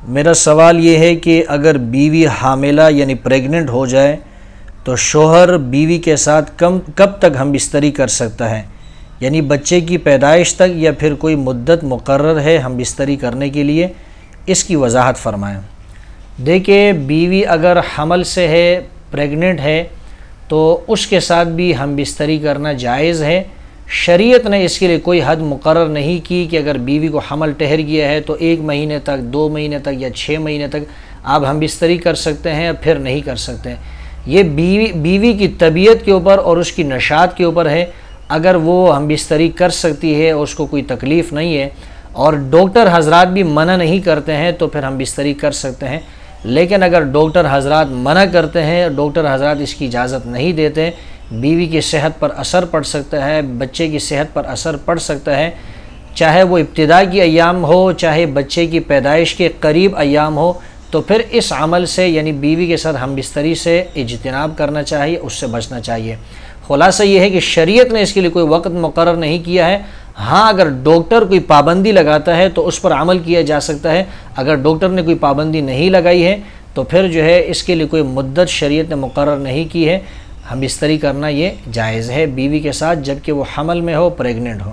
मेरा सवाल ये है कि अगर बीवी हामिला यानी प्रेग्नेंट हो जाए तो शोहर बीवी के साथ कब तक हम बिस्तरी कर सकता है, यानी बच्चे की पैदाइश तक या फिर कोई मुद्दत मुकर्रर है हम बिस्तरी करने के लिए, इसकी वजाहत फरमाएं। देखिए, बीवी अगर हमल से है, प्रेग्नेंट है, तो उसके साथ भी हम बिस्तरी करना जायज़ है। शरीयत ने इसके लिए कोई हद मुकर्रर नहीं की कि अगर बीवी को हमल ठहर गया है तो 1 महीने तक, 2 महीने तक या 6 महीने तक आप हम बिस्तरी कर सकते हैं, फिर नहीं कर सकते हैं। ये बीवी की तबीयत के ऊपर और उसकी नशात के ऊपर है। अगर वो हम बिस्तरी कर सकती है और उसको कोई तकलीफ़ नहीं है और डॉक्टर हजरात भी मना नहीं करते हैं तो फिर हम बिस्तरी कर सकते हैं। लेकिन अगर डॉक्टर हजरात मना करते हैं, डॉक्टर हजरात इसकी इजाज़त नहीं देते, बीवी की सेहत पर असर पड़ सकता है, बच्चे की सेहत पर असर पड़ सकता है, चाहे वो इब्तिदा की अयाम हो, चाहे बच्चे की पैदाइश के करीब अयाम हो, तो फिर इस अमल से यानी बीवी के साथ हम बिस्तरी से इज्तिनाब करना चाहिए, उससे बचना चाहिए। खुलासा ये है कि शरीयत ने इसके लिए कोई वक्त मुकर्रर नहीं किया है। हाँ, अगर डॉक्टर कोई पाबंदी लगाता है तो उस पर अमल किया जा सकता है। अगर डॉक्टर ने कोई पाबंदी नहीं लगाई है तो फिर जो है इसके लिए कोई मुद्दत शरीयत ने मुकर्रर नहीं की है। हम बिस्तरी करना ये जायज़ है बीवी के साथ, जबकि वो हमल में हो, प्रेग्नेंट हो।